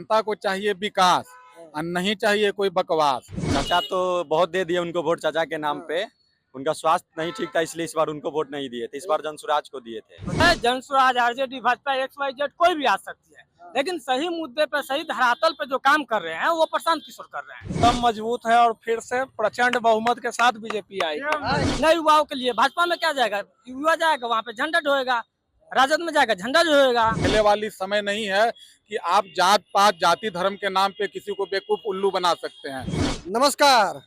जनता को चाहिए विकास और नहीं चाहिए कोई बकवास। चाचा तो बहुत दे दिए उनको वोट चाचा के नाम पे। उनका स्वास्थ्य नहीं ठीक था इसलिए इस बार उनको वोट नहीं दिए थे, इस बार जनसुराज को दिए थे। जनसुराज, आरजेडी, भाजपा, XYZ कोई भी आ सकती है, लेकिन सही मुद्दे पे, सही धरातल पे जो काम कर रहे हैं वो प्रशांत किशोर कर रहे हैं। एकदम मजबूत है और फिर से प्रचंड बहुमत के साथ बीजेपी आएगी। नए युवाओं के लिए भाजपा में क्या जाएगा, युवा जाएगा वहाँ पे झंडा ढोएगा, राजद में जाएगा झंडा ढोएगा। पहले वाली समय नहीं है कि आप जात पात जाति धर्म के नाम पे किसी को बेवकूफ उल्लू बना सकते हैं। नमस्कार।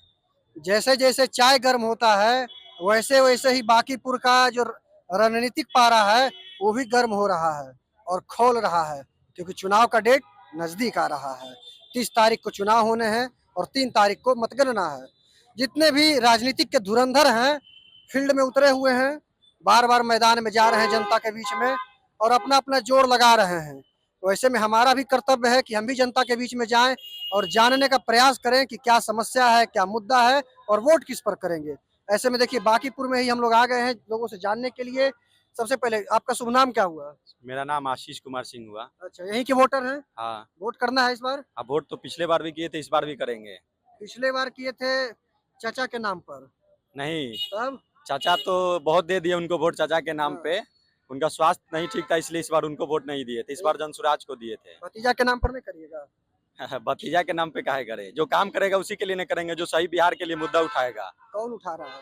जैसे जैसे चाय गर्म होता है वैसे वैसे ही बांकीपुर का जो रणनीतिक पारा है वो भी गर्म हो रहा है और खौल रहा है, क्योंकि चुनाव का डेट नजदीक आ रहा है। 30 तारीख को चुनाव होने हैं और 3 तारीख को मतगणना है। जितने भी राजनीतिक के धुरंधर हैं फील्ड में उतरे हुए हैं, बार बार मैदान में जा रहे हैं जनता के बीच में और अपना अपना जोर लगा रहे हैं। वैसे में हमारा भी कर्तव्य है कि हम भी जनता के बीच में जाएं और जानने का प्रयास करें कि क्या समस्या है, क्या मुद्दा है और वोट किस पर करेंगे। ऐसे में देखिए बांकीपुर में ही हम लोग आ गए हैं लोगों से जानने के लिए। सबसे पहले आपका शुभ नाम क्या हुआ? मेरा नाम आशीष कुमार सिंह हुआ। अच्छा, यहीं के वोटर हैं? हाँ, वोट करना है इस बार? अब वोट तो पिछले बार भी किए थे, इस बार भी करेंगे। पिछले बार किए थे चाचा के नाम पर, नहीं, तब चाचा तो बहुत दे दिए उनको वोट चाचा के नाम पे। उनका स्वास्थ्य नहीं ठीक था इसलिए इस बार उनको वोट नहीं दिए थे, इस बार जनसुराज को दिए थे। भतीजा के नाम पर नहीं करिएगा? भतीजा के नाम पे काहे करे, जो काम करेगा उसी के लिए नहीं करेंगे, जो सही बिहार के लिए मुद्दा उठाएगा। कौन उठा रहा है?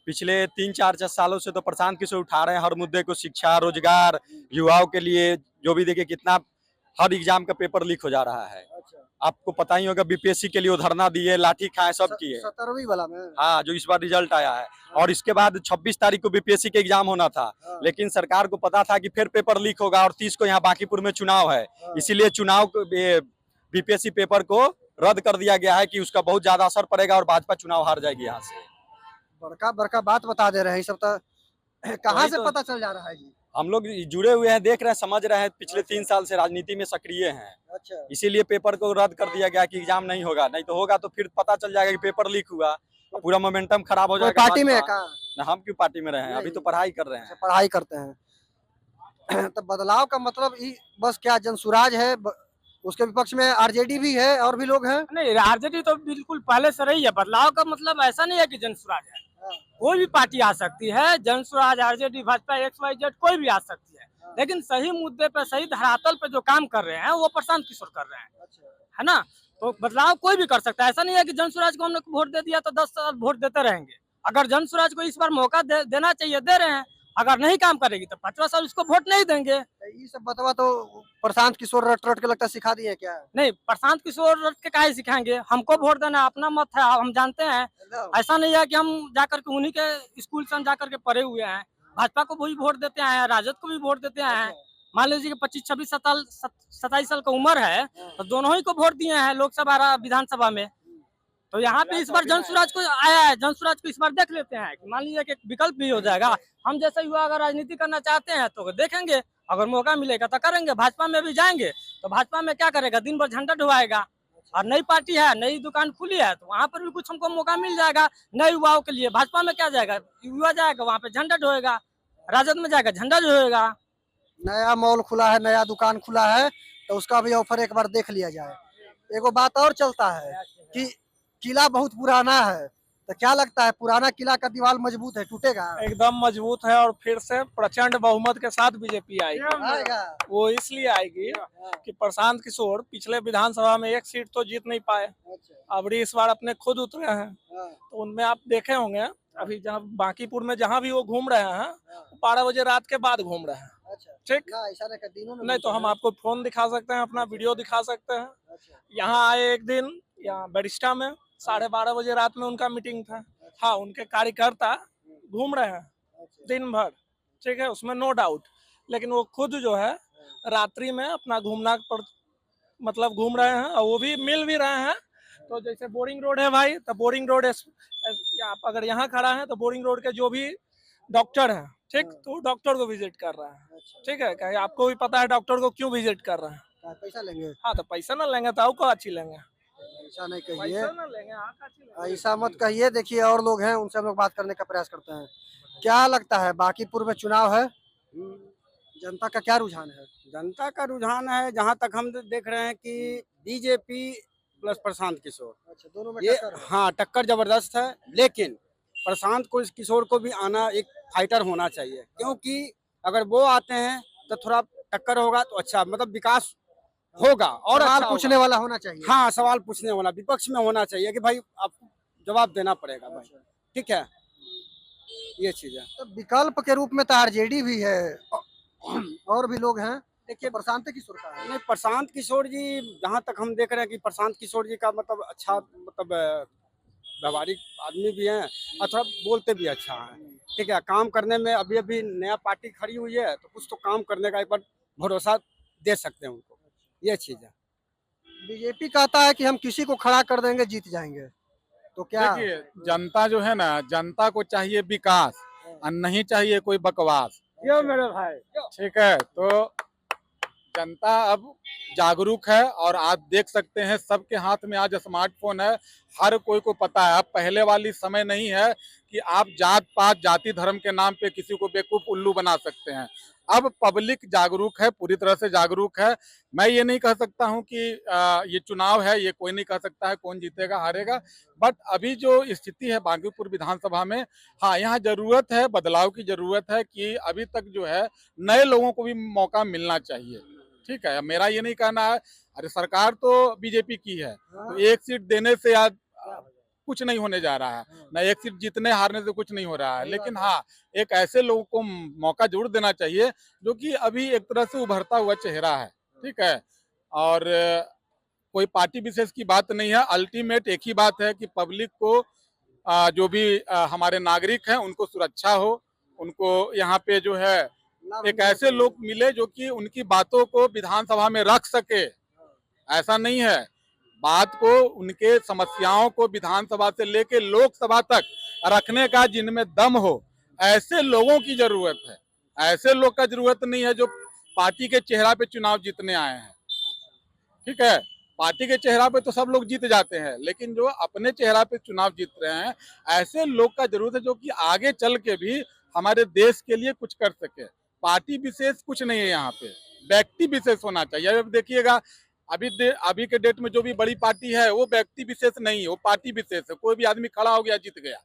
पिछले 3-4 सालों से तो प्रशांत किशोर उठा रहे हैं हर मुद्दे को, शिक्षा, रोजगार, युवाओं के लिए। जो भी देखिए कितना हर एग्जाम का पेपर लीक हो जा रहा है। अच्छा, आपको पता ही होगा, बीपीएससी के लिए वो धरना दिए, लाठी खाए, सब किए। 17वीं वाला में? हाँ, जो इस बार रिजल्ट आया है। और इसके बाद 26 तारीख को बीपीएससी के एग्जाम होना था, लेकिन सरकार को पता था कि फिर पेपर लीक होगा और 30 को यहाँ बांकीपुर में चुनाव है, इसीलिए चुनाव को बीपीएससी पेपर को रद्द कर दिया गया है कि उसका बहुत ज्यादा असर पड़ेगा और भाजपा चुनाव हार जाएगी यहाँ से। बड़का बड़का बात बता दे रहे हैं सब तो। कहाँ से पता चल जा रहा है जी? हम लोग जुड़े हुए हैं, देख रहे हैं, समझ रहे हैं, पिछले 3 साल से राजनीति में सक्रिय हैं। अच्छा, इसीलिए पेपर को रद्द कर दिया गया कि एग्जाम नहीं होगा, नहीं तो होगा तो फिर पता चल जाएगा कि पेपर लीक हुआ, पूरा मोमेंटम खराब हो जाएगा। पार्टी में है कहाँ? ना, हम क्यों पार्टी में रहे हैं, अभी तो पढ़ाई कर रहे हैं। पढ़ाई करते हैं। तो बदलाव का मतलब बस क्या जनसुराज है? उसके विपक्ष में आरजेडी भी है और भी लोग हैं? नहीं, आरजेडी तो बिल्कुल पहले से रही है। बदलाव का मतलब ऐसा नहीं है कि जनसुराज है, कोई भी पार्टी आ सकती है। जनसुराज, आरजेडी, भाजपा, XYZ कोई भी आ सकती है, लेकिन सही मुद्दे पे, सही धरातल पे जो काम कर रहे हैं वो प्रशांत किशोर कर रहे हैं, है ना। तो बदलाव कोई भी कर सकता है। ऐसा नहीं है कि जनसुराज को हमने वोट दे दिया तो 10 साल वोट देते रहेंगे। अगर जनसुराज को इस बार मौका देना चाहिए, दे रहे हैं। अगर नहीं काम करेगी तो 5वां साल उसको वोट नहीं देंगे। ये सब बतवा तो प्रशांत किशोर रट रट के लगता सिखा दिए क्या? नहीं, प्रशांत किशोर रट के काहे सिखाएंगे, हमको वोट देना अपना मत है, हम जानते हैं। ऐसा नहीं है कि हम जाकर के उन्हीं के स्कूल से हम जाकर के पढ़े हुए हैं। भाजपा को भी वोट देते हैं, राजद को भी वोट देते हैं। मान लीजिए कि 25-26 साल 27 साल का उम्र है तो दोनों ही को वोट दिए हैं लोकसभा विधानसभा में। तो यहाँ पे इस बार जनसुराज को आया है, जनसुराज को इस बार देख लेते हैं कि मान लीजिए कि एक विकल्प भी हो जाएगा। हम जैसे युवा अगर राजनीति करना चाहते हैं तो देखेंगे, अगर मौका मिलेगा तो करेंगे। भाजपा में भी जाएंगे तो भाजपा में क्या करेगा, दिन भर झंडा ढुआएगा। और नई पार्टी है, नई दुकान खुली है तो वहाँ पर भी कुछ हमको मौका मिल जाएगा नए युवाओं के लिए। भाजपा में क्या जाएगा, युवा जाएगा वहाँ पे झंडा ढोएगा, राजद में जाएगा झंडा ढोएगा। नया मॉल खुला है, नया दुकान खुला है तो उसका भी ऑफर एक बार देख लिया जाए। एगो बात और चलता है कि किला बहुत पुराना है, तो क्या लगता है पुराना किला का दीवार मजबूत है, टूटेगा? एकदम मजबूत है और फिर से प्रचंड बहुमत के साथ बीजेपी आएगी। आएगा। वो इसलिए आएगी कि प्रशांत किशोर पिछले विधानसभा में एक सीट तो जीत नहीं पाए, अब इस बार अपने खुद उतरे हैं। तो उनमें आप देखे होंगे अभी जहाँ बांकीपुर में जहाँ भी वो घूम रहे हैं 12 बजे रात के बाद घूम रहे हैं। ठीक, नहीं तो हम आपको फोन दिखा सकते हैं, अपना वीडियो दिखा सकते हैं। यहाँ आए एक दिन यहाँ बैरिस्टा में 12:30 बजे रात में उनका मीटिंग था। हाँ, उनके कार्यकर्ता घूम रहे हैं दिन भर, ठीक है, उसमें नो डाउट। लेकिन वो खुद जो है रात्रि में अपना घूमना पर मतलब घूम रहे हैं और वो भी मिल भी रहे हैं। तो जैसे बोरिंग रोड है भाई, तो बोरिंग रोड आप अगर यहाँ खड़ा है तो बोरिंग रोड के जो भी डॉक्टर है, ठीक, तो डॉक्टर को विजिट कर रहा है। ठीक है, कहीं आपको भी पता है डॉक्टर को क्यों विजिट कर रहे हैं? पैसा लेंगे। हाँ, तो पैसा ना लेंगे तो आपको अच्छी लेंगे। ऐसा नहीं कहिए, पैसा ना लेंगे, ऐसा मत कहिए। देखिए और लोग हैं, उनसे हम लोग बात करने का प्रयास करते हैं। क्या लगता है बांकीपुर में चुनाव है? जनता का क्या रुझान है? जनता का रुझान है, जहाँ तक हम देख रहे हैं कि बीजेपी प्लस प्रशांत किशोर, अच्छा, दोनों में ये टक्कर है। हाँ टक्कर जबरदस्त है। लेकिन प्रशांत को, इस किशोर को भी आना, एक फाइटर होना चाहिए, क्योंकि अगर वो आते हैं तो थोड़ा टक्कर होगा तो अच्छा, मतलब विकास होगा और सवाल अच्छा पूछने होगा। वाला होना चाहिए। हाँ, सवाल पूछने वाला विपक्ष में होना चाहिए कि भाई आपको जवाब देना पड़ेगा भाई, ठीक है, ये चीज है। तो विकल्प के रूप में तो आरजेडी भी है और भी लोग हैं। देखिए, तो प्रशांत किशोर का है। नहीं, प्रशांत किशोर जी, जहाँ तक हम देख रहे हैं कि प्रशांत किशोर जी का मतलब अच्छा, मतलब व्यवहारिक आदमी भी हैं और थोड़ा बोलते भी अच्छा है, ठीक है। काम करने में अभी अभी नया पार्टी खड़ी हुई है तो कुछ तो काम करने का एक बार भरोसा दे सकते हैं उनको, ये चीज है। बीजेपी कहता है कि हम किसी को खड़ा कर देंगे जीत जाएंगे, तो क्या? देखिए, जनता जो है ना, जनता को चाहिए विकास और नहीं चाहिए कोई बकवास। क्यों मेरे भाई? ठीक है, तो जनता अब जागरूक है और आप देख सकते हैं सबके हाथ में आज स्मार्टफोन है। हर कोई को पता है, अब पहले वाली समय नहीं है कि आप जात पात जाति धर्म के नाम पे किसी को बेवकूफ उल्लू बना सकते हैं। अब पब्लिक जागरूक है, पूरी तरह से जागरूक है। मैं ये नहीं कह सकता हूं कि ये चुनाव है, ये कोई नहीं कह सकता है कौन जीतेगा हारेगा, बट अभी जो स्थिति है बांकीपुर विधानसभा में, हाँ यहाँ जरूरत है, बदलाव की जरूरत है कि अभी तक जो है नए लोगों को भी मौका मिलना चाहिए। ठीक है, मेरा ये नहीं कहना है, अरे सरकार तो बीजेपी की है, तो एक सीट देने से आज कुछ नहीं होने जा रहा है, ना एक सीट जीतने हारने से कुछ नहीं हो रहा है। लेकिन हाँ, एक ऐसे लोगों को मौका जरूर देना चाहिए जो कि अभी एक तरह से उभरता हुआ चेहरा है। ठीक है, और कोई पार्टी विशेष की बात नहीं है, अल्टीमेट एक ही बात है कि पब्लिक को जो भी हमारे नागरिक हैं उनको सुरक्षा हो, उनको यहाँ पे जो है एक ऐसे लोग मिले जो कि उनकी बातों को विधानसभा में रख सके। ऐसा नहीं है, बात को, उनके समस्याओं को विधानसभा से लेके लोकसभा तक रखने का जिनमें दम हो, ऐसे लोगों की जरूरत है। ऐसे लोग का जरूरत नहीं है जो पार्टी के चेहरा पे चुनाव जीतने आए हैं। ठीक है, पार्टी के चेहरा पे तो सब लोग जीत जाते हैं, लेकिन जो अपने चेहरा पे चुनाव जीत रहे हैं, ऐसे लोग का जरूरत है जो कि आगे चल के भी हमारे देश के लिए कुछ कर सके। पार्टी विशेष कुछ नहीं है यहाँ पे, व्यक्ति विशेष होना चाहिए। अब देखिएगा, अभी के डेट में जो भी बड़ी पार्टी है वो व्यक्ति विशेष नहीं है, वो पार्टी विशेष है। कोई भी आदमी खड़ा हो गया जीत गया।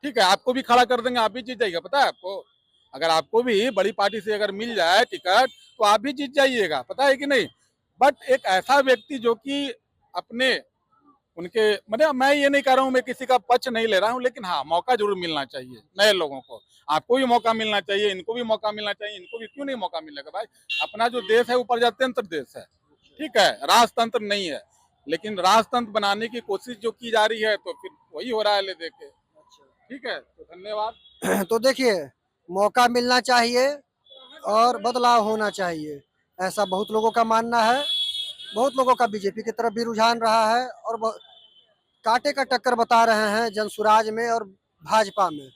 ठीक है, आपको भी खड़ा कर देंगे, आप भी जीत जाइएगा। पता है आपको, अगर आपको भी बड़ी पार्टी से अगर मिल जाए टिकट तो आप भी जीत जाइएगा, पता है कि नहीं। बट एक ऐसा व्यक्ति जो कि अपने उनके, मतलब मैं ये नहीं कह रहा हूँ, मैं किसी का पक्ष नहीं ले रहा हूँ, लेकिन हाँ मौका जरूर मिलना चाहिए नए लोगों को। आपको भी मौका मिलना चाहिए, इनको भी मौका मिलना चाहिए। इनको भी क्यों नहीं मौका मिलेगा भाई? अपना जो देश है वो प्रजातंत्र देश है, ठीक है, राजतंत्र नहीं है। लेकिन राजतंत्र बनाने की कोशिश जो की जा रही है तो फिर वही हो रहा है, ले देखे। ठीक है, तो धन्यवाद। तो देखिए, मौका मिलना चाहिए और बदलाव होना चाहिए, ऐसा बहुत लोगों का मानना है। बहुत लोगों का बीजेपी की तरफ भी रुझान रहा है और कांटे का टक्कर बता रहे हैं जनसुराज में और भाजपा में।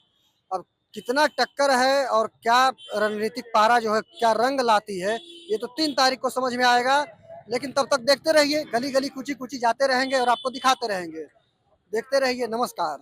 अब कितना टक्कर है और क्या रणनीतिक पारा जो है क्या रंग लाती है, ये तो 3 तारीख को समझ में आएगा। लेकिन तब तक देखते रहिए, गली गली कुची कुची जाते रहेंगे और आपको दिखाते रहेंगे। देखते रहिए, नमस्कार।